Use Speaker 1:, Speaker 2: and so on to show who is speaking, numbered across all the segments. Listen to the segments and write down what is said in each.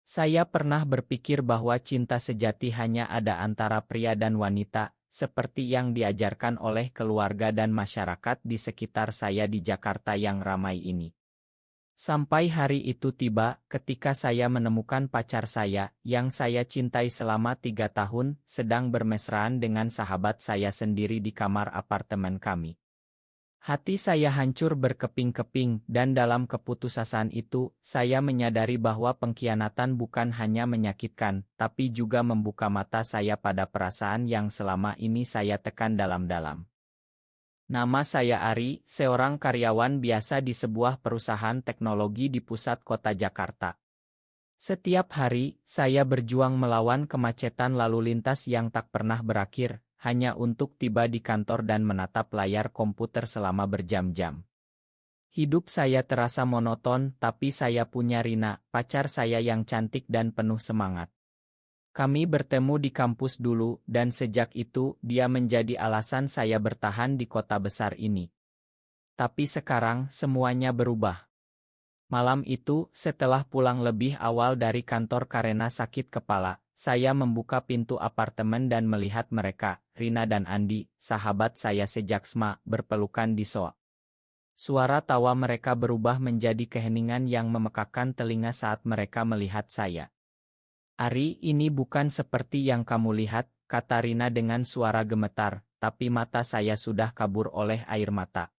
Speaker 1: Saya pernah berpikir bahwa cinta sejati hanya ada antara pria dan wanita, seperti yang diajarkan oleh keluarga dan masyarakat di sekitar saya di Jakarta yang ramai ini. Sampai hari itu tiba, ketika saya menemukan pacar saya, yang saya cintai selama 3 tahun, sedang bermesraan dengan sahabat saya sendiri di kamar apartemen kami. Hati saya hancur berkeping-keping, dan dalam keputusasaan itu, saya menyadari bahwa pengkhianatan bukan hanya menyakitkan, tapi juga membuka mata saya pada perasaan yang selama ini saya tekan dalam-dalam. Nama saya Ari, seorang karyawan biasa di sebuah perusahaan teknologi di pusat kota Jakarta. Setiap hari, saya berjuang melawan kemacetan lalu lintas yang tak pernah berakhir, hanya untuk tiba di kantor dan menatap layar komputer selama berjam-jam. Hidup saya terasa monoton, tapi saya punya Rina, pacar saya yang cantik dan penuh semangat. Kami bertemu di kampus dulu, dan sejak itu, dia menjadi alasan saya bertahan di kota besar ini. Tapi sekarang, semuanya berubah. Malam itu, setelah pulang lebih awal dari kantor karena sakit kepala, saya membuka pintu apartemen dan melihat mereka, Rina dan Andi, sahabat saya sejak SMA, berpelukan di sofa. Suara tawa mereka berubah menjadi keheningan yang memekakkan telinga saat mereka melihat saya. Ari, ini bukan seperti yang kamu lihat, kata Rina dengan suara gemetar, tapi mata saya sudah kabur oleh air mata.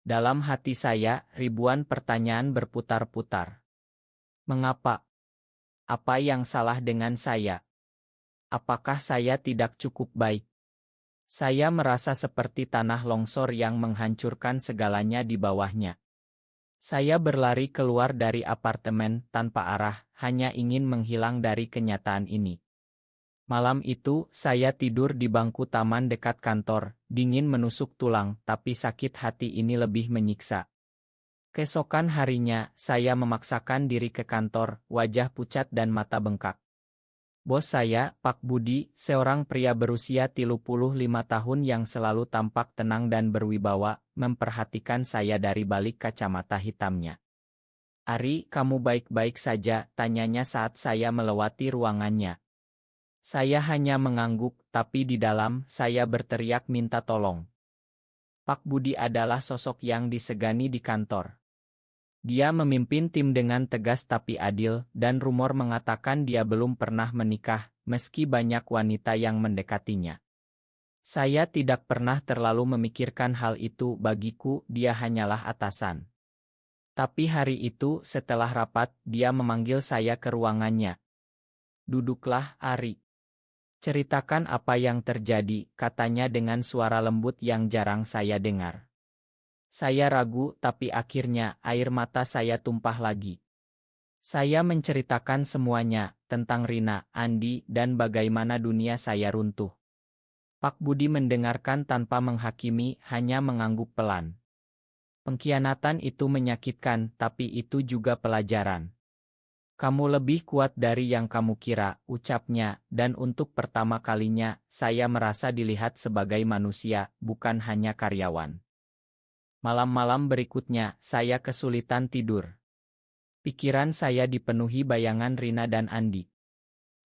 Speaker 1: Dalam hati saya, ribuan pertanyaan berputar-putar. Mengapa? Apa yang salah dengan saya? Apakah saya tidak cukup baik? Saya merasa seperti tanah longsor yang menghancurkan segalanya di bawahnya. Saya berlari keluar dari apartemen tanpa arah, hanya ingin menghilang dari kenyataan ini. Malam itu, saya tidur di bangku taman dekat kantor, dingin menusuk tulang, tapi sakit hati ini lebih menyiksa. Keesokan harinya, saya memaksakan diri ke kantor, wajah pucat dan mata bengkak. Bos saya, Pak Budi, seorang pria berusia 35 tahun yang selalu tampak tenang dan berwibawa, memperhatikan saya dari balik kacamata hitamnya. Ari, kamu baik-baik saja, tanyanya saat saya melewati ruangannya. Saya hanya mengangguk, tapi di dalam, saya berteriak minta tolong. Pak Budi adalah sosok yang disegani di kantor. Dia memimpin tim dengan tegas tapi adil, dan rumor mengatakan dia belum pernah menikah, meski banyak wanita yang mendekatinya. Saya tidak pernah terlalu memikirkan hal itu, bagiku dia hanyalah atasan. Tapi hari itu, setelah rapat, dia memanggil saya ke ruangannya. Duduklah, Ari. Ceritakan apa yang terjadi, katanya dengan suara lembut yang jarang saya dengar. Saya ragu, tapi akhirnya air mata saya tumpah lagi. Saya menceritakan semuanya, tentang Rina, Andi, dan bagaimana dunia saya runtuh. Pak Budi mendengarkan tanpa menghakimi, hanya mengangguk pelan. Pengkhianatan itu menyakitkan, tapi itu juga pelajaran. Kamu lebih kuat dari yang kamu kira, ucapnya, dan untuk pertama kalinya, saya merasa dilihat sebagai manusia, bukan hanya karyawan. Malam-malam berikutnya, saya kesulitan tidur. Pikiran saya dipenuhi bayangan Rina dan Andi.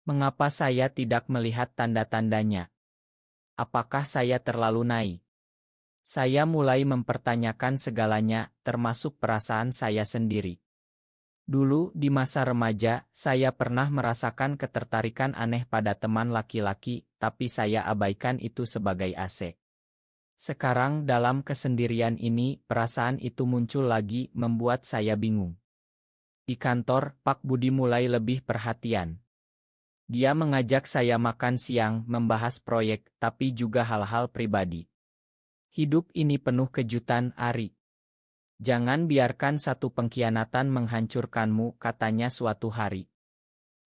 Speaker 1: Mengapa saya tidak melihat tanda-tandanya? Apakah saya terlalu naif? Saya mulai mempertanyakan segalanya, termasuk perasaan saya sendiri. Dulu, di masa remaja, saya pernah merasakan ketertarikan aneh pada teman laki-laki, tapi saya abaikan itu sebagai AC. Sekarang dalam kesendirian ini, perasaan itu muncul lagi, membuat saya bingung. Di kantor, Pak Budi mulai lebih perhatian. Dia mengajak saya makan siang, membahas proyek, tapi juga hal-hal pribadi. Hidup ini penuh kejutan, Ari. Jangan biarkan satu pengkhianatan menghancurkanmu, katanya suatu hari.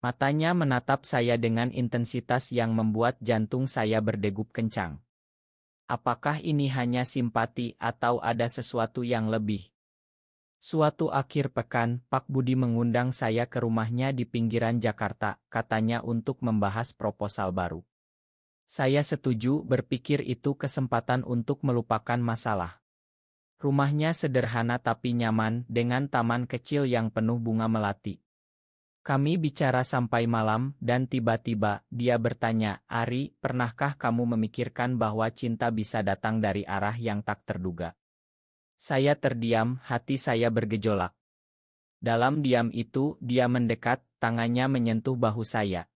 Speaker 1: Matanya menatap saya dengan intensitas yang membuat jantung saya berdegup kencang. Apakah ini hanya simpati atau ada sesuatu yang lebih? Suatu akhir pekan, Pak Budi mengundang saya ke rumahnya di pinggiran Jakarta, katanya untuk membahas proposal baru. Saya setuju, berpikir itu kesempatan untuk melupakan masalah. Rumahnya sederhana tapi nyaman, dengan taman kecil yang penuh bunga melati. Kami bicara sampai malam, dan tiba-tiba, dia bertanya, Ari, pernahkah kamu memikirkan bahwa cinta bisa datang dari arah yang tak terduga? Saya terdiam, hati saya bergejolak. Dalam diam itu, dia mendekat, tangannya menyentuh bahu saya.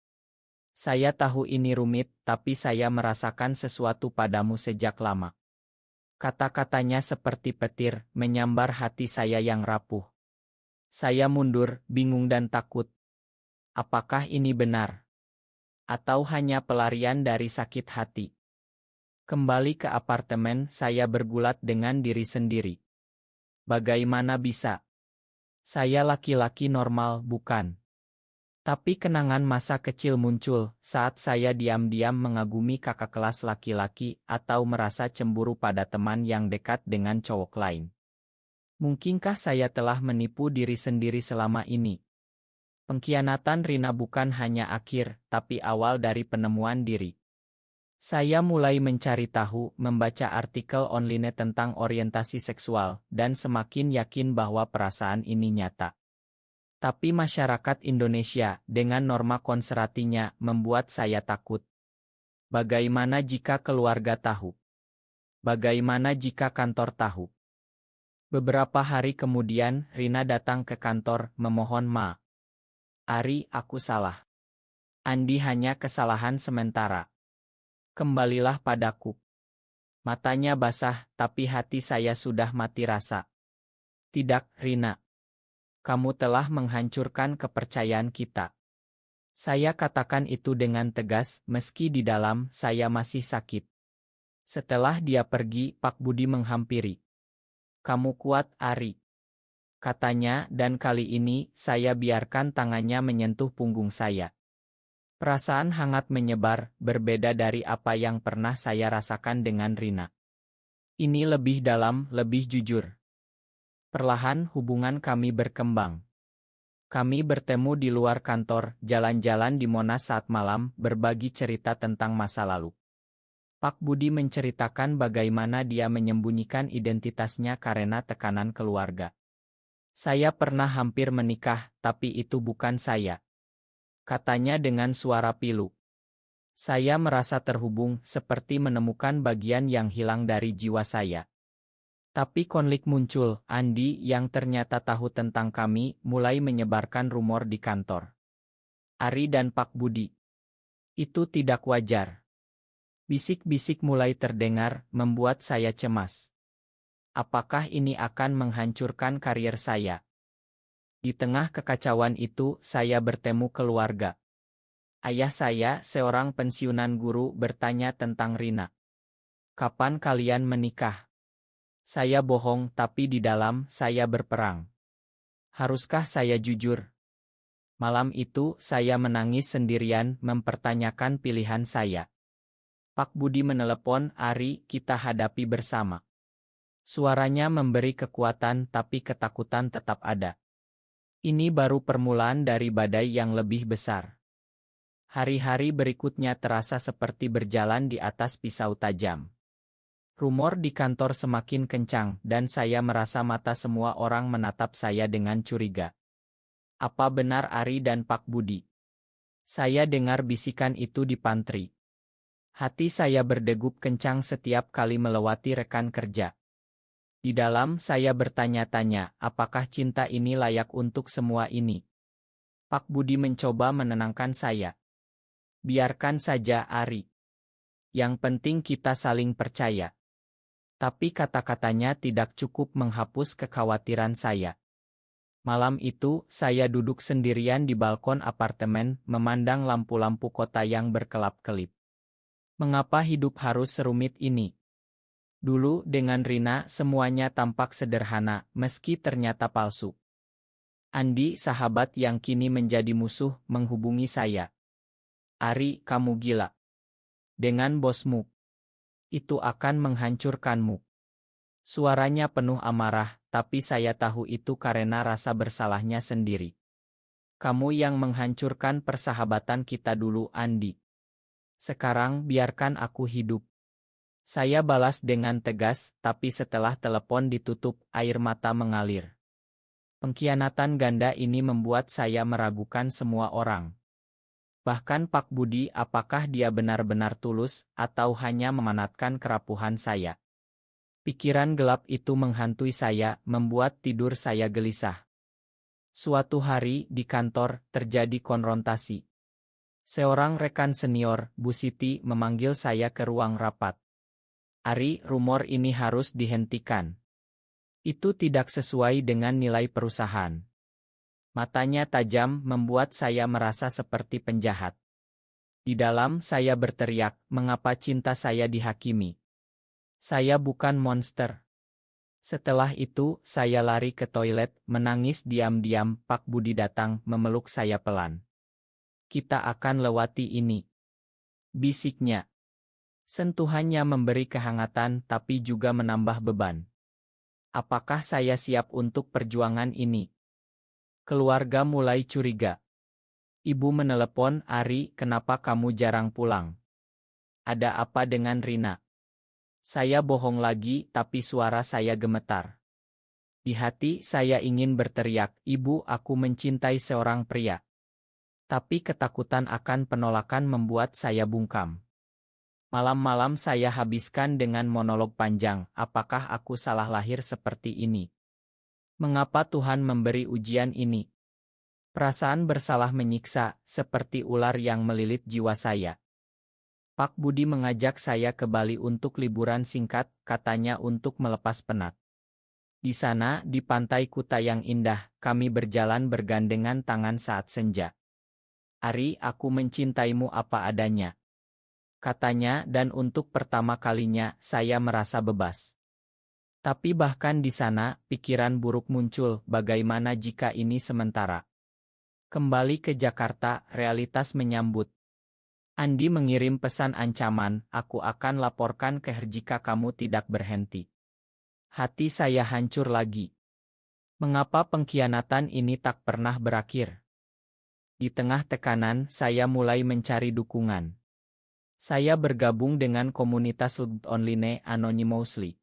Speaker 1: Saya tahu ini rumit, tapi saya merasakan sesuatu padamu sejak lama. Kata-katanya seperti petir, menyambar hati saya yang rapuh. Saya mundur, bingung dan takut. Apakah ini benar? Atau hanya pelarian dari sakit hati? Kembali ke apartemen, saya bergulat dengan diri sendiri. Bagaimana bisa? Saya laki-laki normal, bukan? Tapi kenangan masa kecil muncul saat saya diam-diam mengagumi kakak kelas laki-laki atau merasa cemburu pada teman yang dekat dengan cowok lain. Mungkinkah saya telah menipu diri sendiri selama ini? Pengkhianatan Rina bukan hanya akhir, tapi awal dari penemuan diri. Saya mulai mencari tahu, membaca artikel online tentang orientasi seksual, dan semakin yakin bahwa perasaan ini nyata. Tapi masyarakat Indonesia, dengan norma konservatinya, membuat saya takut. Bagaimana jika keluarga tahu? Bagaimana jika kantor tahu? Beberapa hari kemudian, Rina datang ke kantor, memohon maaf. Ari, aku salah. Andi hanya kesalahan sementara. Kembalilah padaku. Matanya basah, tapi hati saya sudah mati rasa. Tidak, Rina. Kamu telah menghancurkan kepercayaan kita. Saya katakan itu dengan tegas, meski di dalam saya masih sakit. Setelah dia pergi, Pak Budi menghampiri. Kamu kuat, Ari. Katanya, dan kali ini, saya biarkan tangannya menyentuh punggung saya. Perasaan hangat menyebar, berbeda dari apa yang pernah saya rasakan dengan Rina. Ini lebih dalam, lebih jujur. Perlahan hubungan kami berkembang. Kami bertemu di luar kantor, jalan-jalan di Monas saat malam, berbagi cerita tentang masa lalu. Pak Budi menceritakan bagaimana dia menyembunyikan identitasnya karena tekanan keluarga. Saya pernah hampir menikah, tapi itu bukan saya. Katanya dengan suara pilu. Saya merasa terhubung, seperti menemukan bagian yang hilang dari jiwa saya. Tapi konflik muncul, Andi yang ternyata tahu tentang kami, mulai menyebarkan rumor di kantor. Ari dan Pak Budi. Itu tidak wajar. Bisik-bisik mulai terdengar, membuat saya cemas. Apakah ini akan menghancurkan karier saya? Di tengah kekacauan itu, saya bertemu keluarga. Ayah saya, seorang pensiunan guru, bertanya tentang Rina. Kapan kalian menikah? Saya bohong, tapi di dalam saya berperang. Haruskah saya jujur? Malam itu, saya menangis sendirian, mempertanyakan pilihan saya. Pak Budi menelepon, Ari, kita hadapi bersama. Suaranya memberi kekuatan, tapi ketakutan tetap ada. Ini baru permulaan dari badai yang lebih besar. Hari-hari berikutnya terasa seperti berjalan di atas pisau tajam. Rumor di kantor semakin kencang, dan saya merasa mata semua orang menatap saya dengan curiga. Apa benar Ari dan Pak Budi? Saya dengar bisikan itu di pantry. Hati saya berdegup kencang setiap kali melewati rekan kerja. Di dalam saya bertanya-tanya, apakah cinta ini layak untuk semua ini? Pak Budi mencoba menenangkan saya. Biarkan saja, Ari. Yang penting kita saling percaya. Tapi kata-katanya tidak cukup menghapus kekhawatiran saya. Malam itu, saya duduk sendirian di balkon apartemen, memandang lampu-lampu kota yang berkelap-kelip. Mengapa hidup harus serumit ini? Dulu, dengan Rina, semuanya tampak sederhana, meski ternyata palsu. Andi, sahabat yang kini menjadi musuh, menghubungi saya. Ari, kamu gila. Dengan bosmu. Itu akan menghancurkanmu. Suaranya penuh amarah, tapi saya tahu itu karena rasa bersalahnya sendiri. Kamu yang menghancurkan persahabatan kita dulu, Andi. Sekarang biarkan aku hidup. Saya balas dengan tegas, tapi setelah telepon ditutup, air mata mengalir. Pengkhianatan ganda ini membuat saya meragukan semua orang. Bahkan Pak Budi, apakah dia benar-benar tulus atau hanya memanfaatkan kerapuhan saya? Pikiran gelap itu menghantui saya, membuat tidur saya gelisah. Suatu hari di kantor terjadi konfrontasi. Seorang rekan senior, Bu Siti, memanggil saya ke ruang rapat. "Ari, rumor ini harus dihentikan. Itu tidak sesuai dengan nilai perusahaan." Matanya tajam, membuat saya merasa seperti penjahat. Di dalam saya berteriak, mengapa cinta saya dihakimi? Saya bukan monster. Setelah itu, saya lari ke toilet, menangis diam-diam. Pak Budi datang, memeluk saya pelan. "Kita akan lewati ini," bisiknya. Sentuhannya memberi kehangatan tapi juga menambah beban. Apakah saya siap untuk perjuangan ini? Keluarga mulai curiga. Ibu menelepon, "Ari, kenapa kamu jarang pulang? Ada apa dengan Rina?" Saya bohong lagi, tapi suara saya gemetar. Di hati saya ingin berteriak, "Ibu, aku mencintai seorang pria." Tapi ketakutan akan penolakan membuat saya bungkam. Malam-malam saya habiskan dengan monolog panjang, apakah aku salah lahir seperti ini? Mengapa Tuhan memberi ujian ini? Perasaan bersalah menyiksa, seperti ular yang melilit jiwa saya. Pak Budi mengajak saya ke Bali untuk liburan singkat, katanya untuk melepas penat. Di sana, di pantai Kuta yang indah, kami berjalan bergandengan tangan saat senja. "Ari, aku mencintaimu apa adanya," katanya, dan untuk pertama kalinya, saya merasa bebas. Tapi bahkan di sana, pikiran buruk muncul, bagaimana jika ini sementara? Kembali ke Jakarta, realitas menyambut. Andi mengirim pesan ancaman, "Aku akan laporkan ke Her jika kamu tidak berhenti." Hati saya hancur lagi. Mengapa pengkhianatan ini tak pernah berakhir? Di tengah tekanan, saya mulai mencari dukungan. Saya bergabung dengan komunitas Loved Online Anonymously.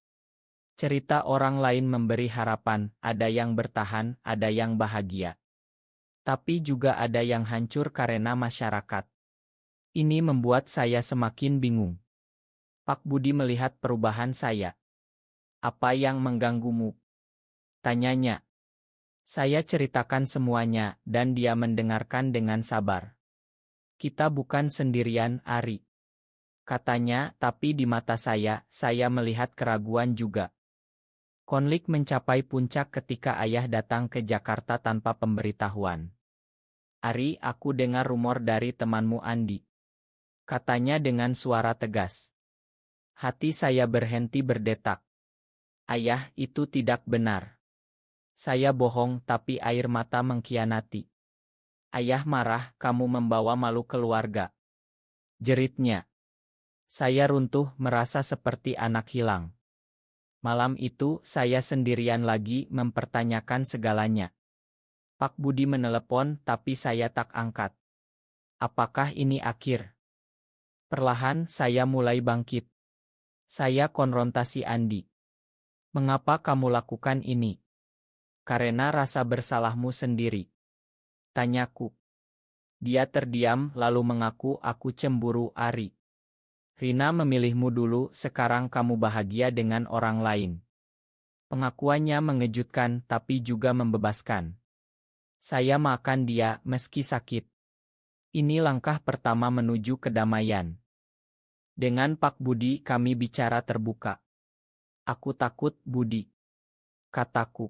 Speaker 1: Cerita orang lain memberi harapan, ada yang bertahan, ada yang bahagia. Tapi juga ada yang hancur karena masyarakat. Ini membuat saya semakin bingung. Pak Budi melihat perubahan saya. "Apa yang mengganggumu?" tanyanya. Saya ceritakan semuanya, dan dia mendengarkan dengan sabar. "Kita bukan sendirian, Ari," katanya, tapi di mata saya melihat keraguan juga. Konflik mencapai puncak ketika ayah datang ke Jakarta tanpa pemberitahuan. "Ari, aku dengar rumor dari temanmu Andi," katanya dengan suara tegas. Hati saya berhenti berdetak. "Ayah, itu tidak benar. Saya bohong, tapi air mata mengkhianati." "Ayah marah, kamu membawa malu keluarga," jeritnya. Saya runtuh, merasa seperti anak hilang. Malam itu, saya sendirian lagi mempertanyakan segalanya. Pak Budi menelepon, tapi saya tak angkat. Apakah ini akhir? Perlahan, saya mulai bangkit. Saya konfrontasi Andi. "Mengapa kamu lakukan ini?" "Karena rasa bersalahmu sendiri," tanyaku. Dia terdiam, lalu mengaku, "Aku cemburu, Ari. Rina memilihmu dulu, sekarang kamu bahagia dengan orang lain." Pengakuannya mengejutkan, tapi juga membebaskan. Saya makan dia, meski sakit. Ini langkah pertama menuju kedamaian. Dengan Pak Budi kami bicara terbuka. "Aku takut, Budi," kataku.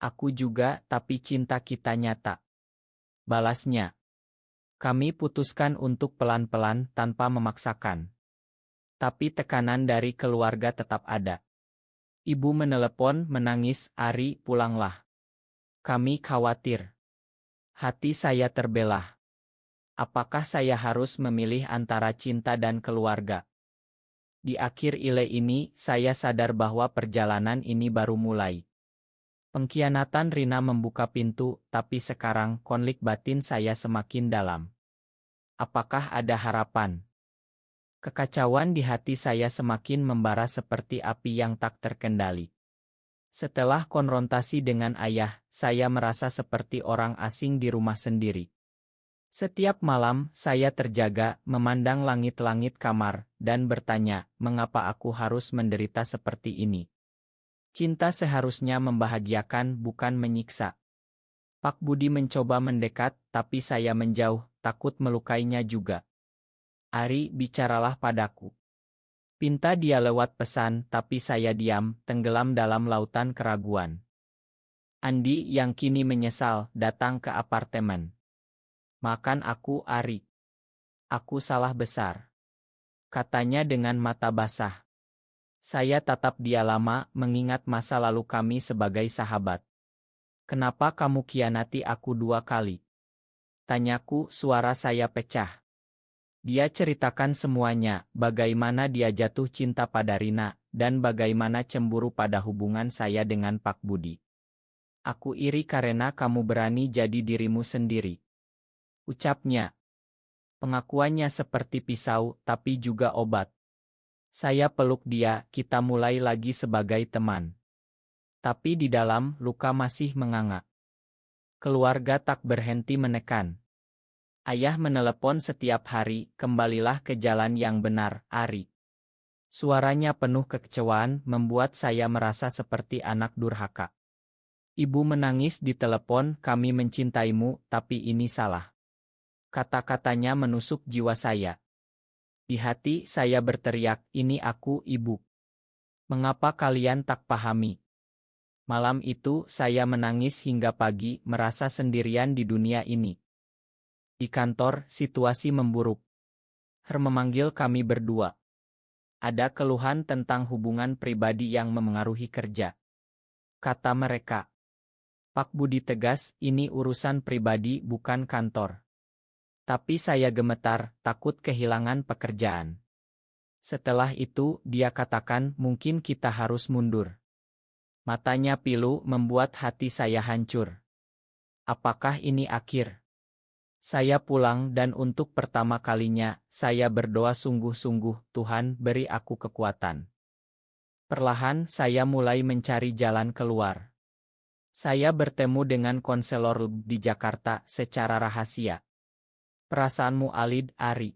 Speaker 1: "Aku juga, tapi cinta kita nyata," balasnya. Kami putuskan untuk pelan-pelan tanpa memaksakan. Tapi tekanan dari keluarga tetap ada. Ibu menelepon menangis, "Ari, pulanglah. Kami khawatir." Hati saya terbelah. Apakah saya harus memilih antara cinta dan keluarga? Di akhir ile ini, saya sadar bahwa perjalanan ini baru mulai. Pengkhianatan Rina membuka pintu, tapi sekarang konflik batin saya semakin dalam. Apakah ada harapan? Kekacauan di hati saya semakin membara seperti api yang tak terkendali. Setelah konfrontasi dengan ayah, saya merasa seperti orang asing di rumah sendiri. Setiap malam, saya terjaga, memandang langit-langit kamar, dan bertanya, mengapa aku harus menderita seperti ini? Cinta seharusnya membahagiakan, bukan menyiksa. Pak Budi mencoba mendekat, tapi saya menjauh, takut melukainya juga. Ari, bicaralah padaku. Pinta dia lewat pesan, tapi saya diam, tenggelam dalam lautan keraguan. Andi yang kini menyesal, datang ke apartemen. Makan aku, Ari. Aku salah besar. Katanya dengan mata basah. Saya tatap dia lama, mengingat masa lalu kami sebagai sahabat. Kenapa kamu khianati aku 2 kali? Tanyaku, suara saya pecah. Dia ceritakan semuanya, bagaimana dia jatuh cinta pada Rina, dan bagaimana cemburu pada hubungan saya dengan Pak Budi. Aku iri karena kamu berani jadi dirimu sendiri. Ucapnya. Pengakuannya seperti pisau, tapi juga obat. Saya peluk dia, kita mulai lagi sebagai teman. Tapi di dalam, luka masih menganga. Keluarga tak berhenti menekan. Ayah menelepon setiap hari, kembalilah ke jalan yang benar, Ari. Suaranya penuh kekecewaan, membuat saya merasa seperti anak durhaka. Ibu menangis di telepon, kami mencintaimu, tapi ini salah. Kata-katanya menusuk jiwa saya. Di hati saya berteriak, ini aku, Ibu. Mengapa kalian tak pahami? Malam itu saya menangis hingga pagi, merasa sendirian di dunia ini. Di kantor, situasi memburuk. Her memanggil kami berdua. Ada keluhan tentang hubungan pribadi yang memengaruhi kerja. Kata mereka. Pak Budi tegas, ini urusan pribadi bukan kantor. Tapi saya gemetar, takut kehilangan pekerjaan. Setelah itu, dia katakan, mungkin kita harus mundur. Matanya pilu, membuat hati saya hancur. Apakah ini akhir? Saya pulang dan untuk pertama kalinya, saya berdoa sungguh-sungguh, Tuhan beri aku kekuatan. Perlahan saya mulai mencari jalan keluar. Saya bertemu dengan konselor di Jakarta secara rahasia. Perasaanmu Alid, Ari.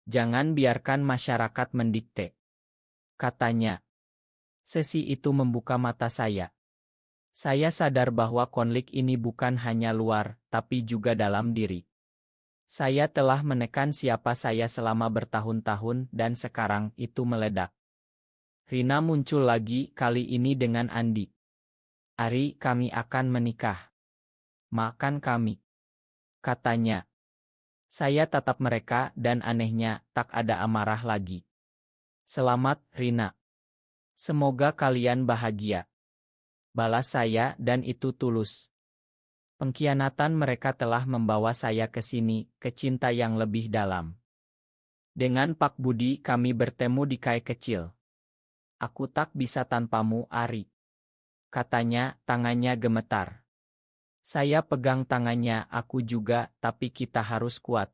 Speaker 1: Jangan biarkan masyarakat mendikte. Katanya. Sesi itu membuka mata saya. Saya sadar bahwa konflik ini bukan hanya luar, tapi juga dalam diri. Saya telah menekan siapa saya selama bertahun-tahun dan sekarang itu meledak. Rina muncul lagi, kali ini dengan Andi. Ari, kami akan menikah. Makan kami. Katanya. Saya tatap mereka dan anehnya, tak ada amarah lagi. Selamat, Rina. Semoga kalian bahagia. Balas saya dan itu tulus. Pengkhianatan mereka telah membawa saya ke sini, ke cinta yang lebih dalam. Dengan Pak Budi kami bertemu di kai kecil. Aku tak bisa tanpamu, Ari. Katanya, tangannya gemetar. Saya pegang tangannya, aku juga, tapi kita harus kuat.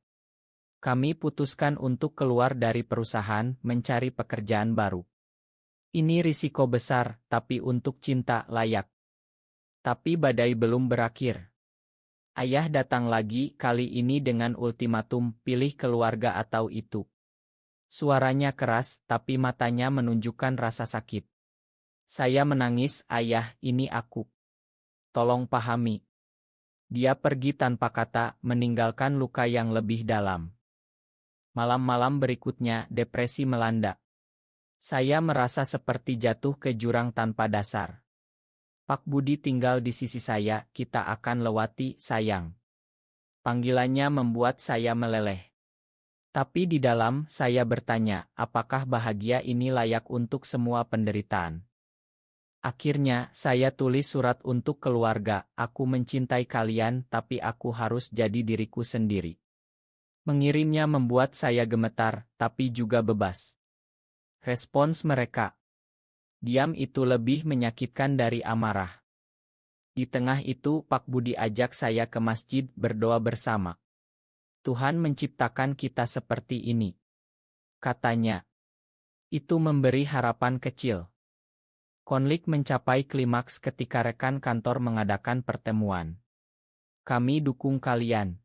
Speaker 1: Kami putuskan untuk keluar dari perusahaan, mencari pekerjaan baru. Ini risiko besar, tapi untuk cinta layak. Tapi badai belum berakhir. Ayah datang lagi, kali ini dengan ultimatum, pilih keluarga atau itu. Suaranya keras, tapi matanya menunjukkan rasa sakit. Saya menangis, ayah, ini aku. Tolong pahami. Dia pergi tanpa kata, meninggalkan luka yang lebih dalam. Malam-malam berikutnya, depresi melanda. Saya merasa seperti jatuh ke jurang tanpa dasar. Pak Budi tinggal di sisi saya, kita akan lewati, sayang. Panggilannya membuat saya meleleh. Tapi di dalam, saya bertanya, apakah bahagia ini layak untuk semua penderitaan? Akhirnya, saya tulis surat untuk keluarga, aku mencintai kalian, tapi aku harus jadi diriku sendiri. Mengirimnya membuat saya gemetar, tapi juga bebas. Respons mereka. Diam itu lebih menyakitkan dari amarah. Di tengah itu Pak Budi ajak saya ke masjid berdoa bersama. Tuhan menciptakan kita seperti ini. Katanya. Itu memberi harapan kecil. Konflik mencapai klimaks ketika rekan kantor mengadakan pertemuan. "Kami dukung kalian,"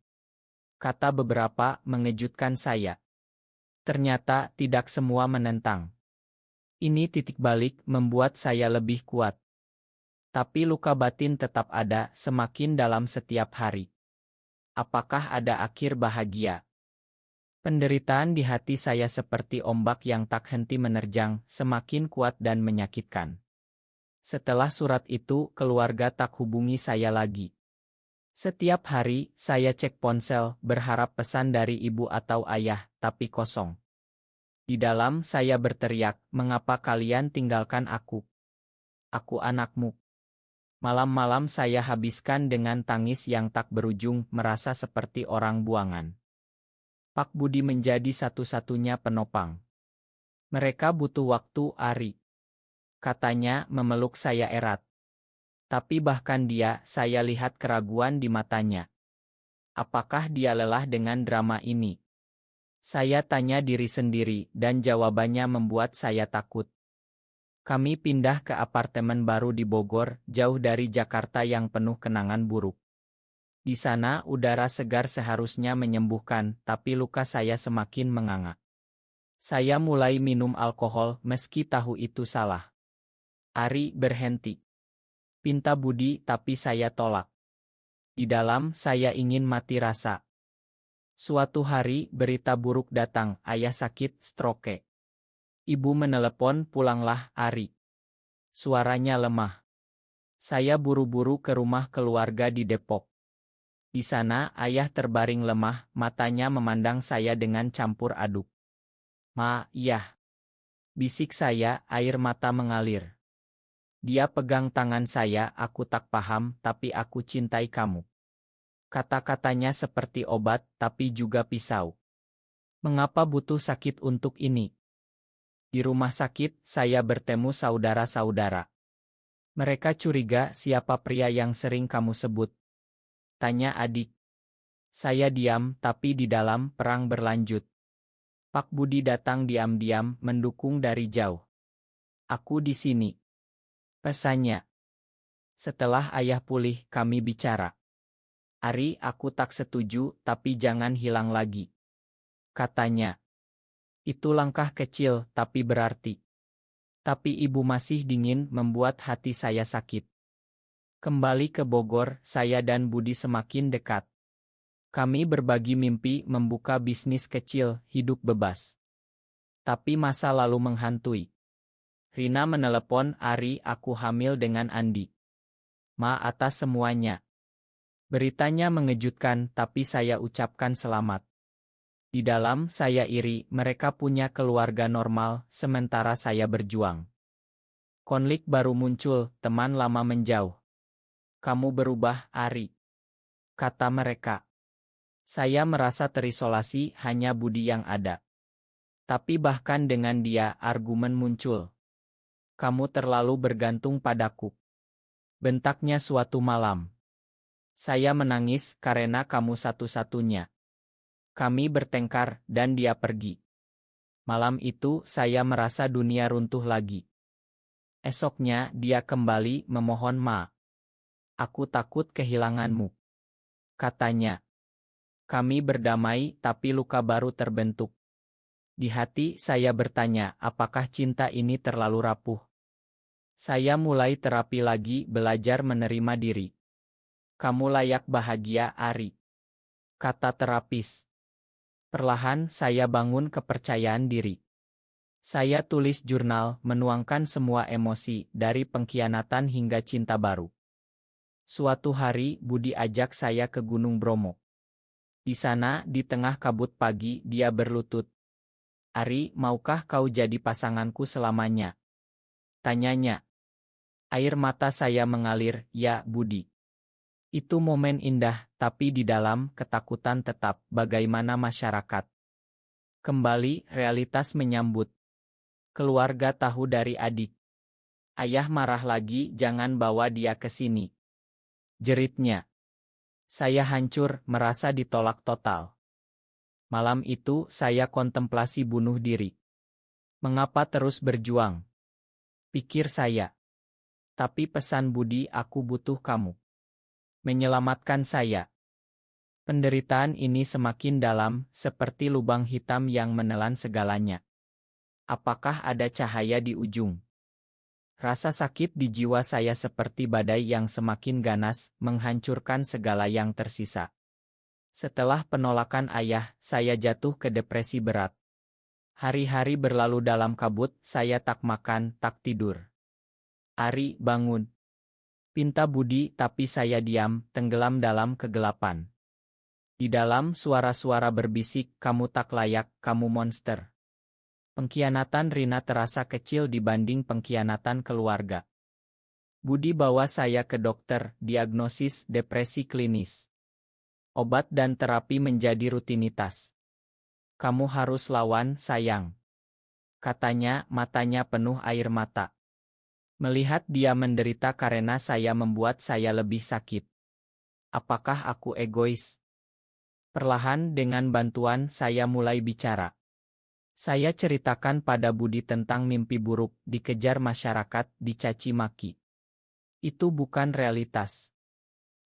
Speaker 1: kata beberapa, mengejutkan saya. Ternyata tidak semua menentang. Ini titik balik membuat saya lebih kuat. Tapi luka batin tetap ada, semakin dalam setiap hari. Apakah ada akhir bahagia? Penderitaan di hati saya seperti ombak yang tak henti menerjang, semakin kuat dan menyakitkan. Setelah surat itu, keluarga tak hubungi saya lagi. Setiap hari, saya cek ponsel, berharap pesan dari ibu atau ayah, tapi kosong. Di dalam saya berteriak, "Mengapa kalian tinggalkan aku? Aku anakmu." Malam-malam saya habiskan dengan tangis yang tak berujung, merasa seperti orang buangan. Pak Budi menjadi satu-satunya penopang. "Mereka butuh waktu, Ari," katanya, memeluk saya erat. Tapi bahkan dia, saya lihat keraguan di matanya. Apakah dia lelah dengan drama ini? Saya tanya diri sendiri, dan jawabannya membuat saya takut. Kami pindah ke apartemen baru di Bogor, jauh dari Jakarta yang penuh kenangan buruk. Di sana, udara segar seharusnya menyembuhkan, tapi luka saya semakin menganga. Saya mulai minum alkohol, meski tahu itu salah. "Ari, berhenti," pinta Budi, tapi saya tolak. Di dalam, saya ingin mati rasa. Suatu hari, berita buruk datang, ayah sakit stroke. Ibu menelepon, "Pulanglah, Ari." Suaranya lemah. Saya buru-buru ke rumah keluarga di Depok. Di sana, ayah terbaring lemah, matanya memandang saya dengan campur aduk. "Ma, iya," bisik saya, air mata mengalir. Dia pegang tangan saya, "Aku tak paham, tapi aku cintai kamu." Kata-katanya seperti obat, tapi juga pisau. Mengapa butuh sakit untuk ini? Di rumah sakit, saya bertemu saudara-saudara. Mereka curiga siapa pria yang sering kamu sebut. Tanya adik. Saya diam, tapi di dalam, perang berlanjut. Pak Budi datang diam-diam, mendukung dari jauh. "Aku di sini," pesannya. "Setelah ayah pulih, kami bicara." "Ari, aku tak setuju, tapi jangan hilang lagi," katanya. "Itu langkah kecil, tapi berarti." Tapi ibu masih dingin, membuat hati saya sakit. Kembali ke Bogor, saya dan Budi semakin dekat. Kami berbagi mimpi, membuka bisnis kecil, hidup bebas. Tapi masa lalu menghantui. Rina menelepon, "Ari, aku hamil dengan Andi." "Ma, atas semuanya." Beritanya mengejutkan, tapi saya ucapkan selamat. Di dalam, saya iri, mereka punya keluarga normal, sementara saya berjuang. Konflik baru muncul, teman lama menjauh. "Kamu berubah, Ari," kata mereka. Saya merasa terisolasi, hanya Budi yang ada. Tapi bahkan dengan dia, argumen muncul. "Kamu terlalu bergantung padaku," bentaknya suatu malam. Saya menangis karena kamu satu-satunya. Kami bertengkar, dan dia pergi. Malam itu, saya merasa dunia runtuh lagi. Esoknya, dia kembali memohon "Ma, aku takut kehilanganmu," katanya. Kami berdamai, tapi luka baru terbentuk. Di hati, saya bertanya, apakah cinta ini terlalu rapuh? Saya mulai terapi lagi, belajar menerima diri. "Kamu layak bahagia, Ari," kata terapis. Perlahan, saya bangun kepercayaan diri. Saya tulis jurnal, menuangkan semua emosi, dari pengkhianatan hingga cinta baru. Suatu hari, Budi ajak saya ke Gunung Bromo. Di sana, di tengah kabut pagi, dia berlutut. "Ari, maukah kau jadi pasanganku selamanya?" tanyanya. Air mata saya mengalir, "Ya, Budi." Itu momen indah, tapi di dalam, ketakutan tetap, bagaimana masyarakat. Kembali, realitas menyambut. Keluarga tahu dari adik. "Ayah marah lagi, jangan bawa dia ke sini," jeritnya. Saya hancur, merasa ditolak total. Malam itu, saya kontemplasi bunuh diri. Mengapa terus berjuang? Pikir saya. Tapi pesan Budi, aku butuh kamu. Menyelamatkan saya. Penderitaan ini semakin dalam, seperti lubang hitam yang menelan segalanya. Apakah ada cahaya di ujung? Rasa sakit di jiwa saya seperti badai yang semakin ganas, menghancurkan segala yang tersisa. Setelah penolakan ayah, saya jatuh ke depresi berat. Hari-hari berlalu dalam kabut, saya tak makan, tak tidur. Ari, bangun. Pinta Budi, tapi saya diam, tenggelam dalam kegelapan. Di dalam suara-suara berbisik, kamu tak layak, kamu monster. Pengkhianatan Rina terasa kecil dibanding pengkhianatan keluarga. Budi bawa saya ke dokter, diagnosis depresi klinis. Obat dan terapi menjadi rutinitas. Kamu harus lawan, sayang. Katanya, matanya penuh air mata. Melihat dia menderita karena saya membuat saya lebih sakit. Apakah aku egois? Perlahan dengan bantuan saya mulai bicara. Saya ceritakan pada Budi tentang mimpi buruk, dikejar masyarakat, dicaci maki. Itu bukan realitas.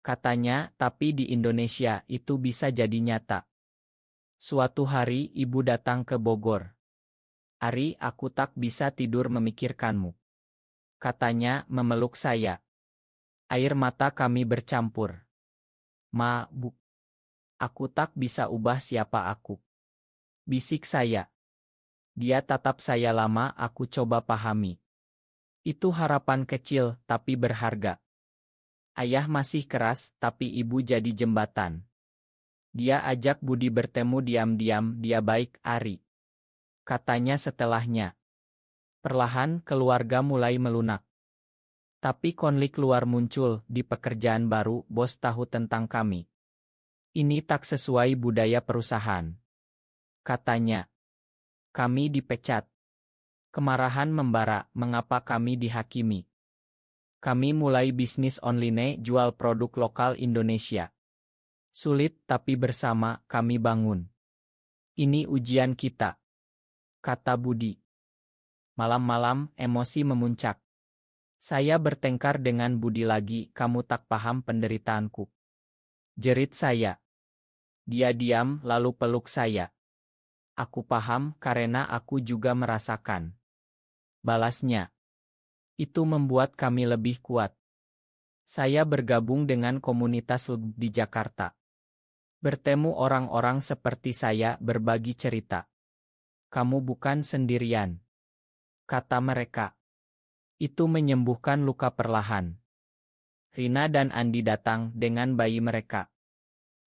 Speaker 1: Katanya, tapi di Indonesia itu bisa jadi nyata. Suatu hari ibu datang ke Bogor. Ari, aku tak bisa tidur memikirkanmu. Katanya, memeluk saya. Air mata kami bercampur. Ma, Bu. Aku tak bisa ubah siapa aku. Bisik saya. Dia tatap saya lama, aku coba pahami. Itu harapan kecil, tapi berharga. Ayah masih keras, tapi ibu jadi jembatan. Dia ajak Budi bertemu diam-diam, dia baik, Ari. Katanya setelahnya. Perlahan keluarga mulai melunak. Tapi konflik luar muncul, di pekerjaan baru, bos tahu tentang kami. Ini tak sesuai budaya perusahaan. Katanya. Kami dipecat. Kemarahan membara, mengapa kami dihakimi? Kami mulai bisnis online jual produk lokal Indonesia. Sulit tapi bersama kami bangun. Ini ujian kita. Kata Budi. Malam-malam emosi memuncak. Saya bertengkar dengan Budi lagi, kamu tak paham penderitaanku. Jerit saya. Dia diam lalu peluk saya. Aku paham karena aku juga merasakan. Balasnya. Itu membuat kami lebih kuat. Saya bergabung dengan komunitas di Jakarta. Bertemu orang-orang seperti saya, berbagi cerita. Kamu bukan sendirian. Kata mereka. Itu menyembuhkan luka perlahan. Rina dan Andi datang dengan bayi mereka.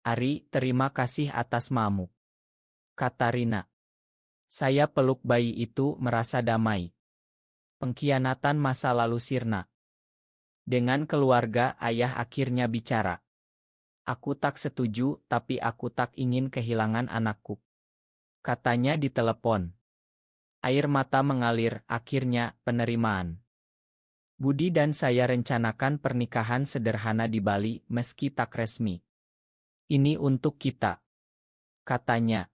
Speaker 1: Ari, terima kasih atas mamu. Kata Rina. Saya peluk bayi itu, merasa damai. Pengkhianatan masa lalu sirna. Dengan keluarga, ayah akhirnya bicara. Aku tak setuju, tapi aku tak ingin kehilangan anakku. Katanya di telepon. Air mata mengalir, akhirnya, penerimaan. Budi dan saya rencanakan pernikahan sederhana di Bali, meski tak resmi. Ini untuk kita. Katanya.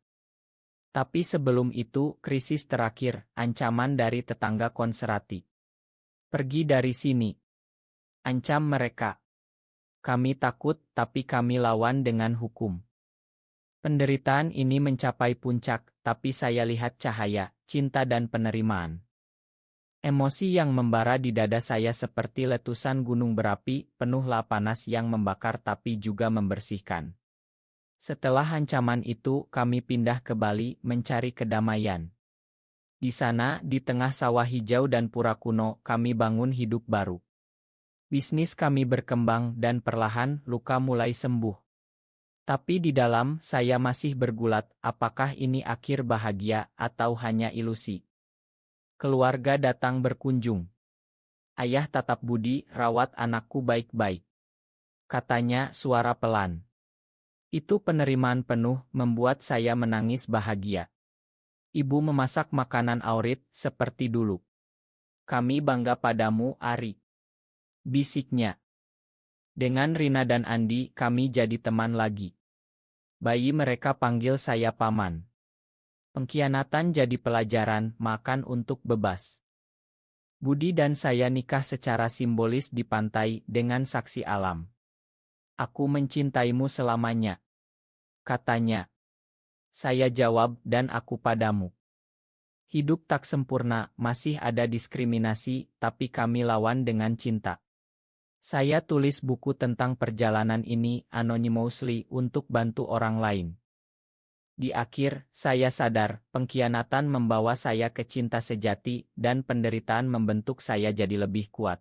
Speaker 1: Tapi sebelum itu, krisis terakhir, ancaman dari tetangga Konserati. Pergi dari sini. Ancam mereka. Kami takut, tapi kami lawan dengan hukum. Penderitaan ini mencapai puncak, tapi saya lihat cahaya, cinta dan penerimaan. Emosi yang membara di dada saya seperti letusan gunung berapi, penuhlah panas yang membakar tapi juga membersihkan. Setelah ancaman itu, kami pindah ke Bali mencari kedamaian. Di sana, di tengah sawah hijau dan pura kuno, kami bangun hidup baru. Bisnis kami berkembang dan perlahan luka mulai sembuh. Tapi di dalam, saya masih bergulat, apakah ini akhir bahagia atau hanya ilusi? Keluarga datang berkunjung. Ayah tatap Budi, rawat anakku baik-baik. Katanya suara pelan. Itu penerimaan penuh, membuat saya menangis bahagia. Ibu memasak makanan aurit, seperti dulu. Kami bangga padamu, Ari. Bisiknya. Dengan Rina dan Andi, kami jadi teman lagi. Bayi mereka panggil saya paman. Pengkhianatan jadi pelajaran, makan untuk bebas. Budi dan saya nikah secara simbolis di pantai dengan saksi alam. Aku mencintaimu selamanya, katanya. Saya jawab, dan aku padamu. Hidup tak sempurna, masih ada diskriminasi, tapi kami lawan dengan cinta. Saya tulis buku tentang perjalanan ini anonymously untuk bantu orang lain. Di akhir, saya sadar, pengkhianatan membawa saya ke cinta sejati, dan penderitaan membentuk saya jadi lebih kuat.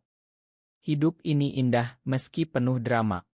Speaker 1: Hidup ini indah, meski penuh drama.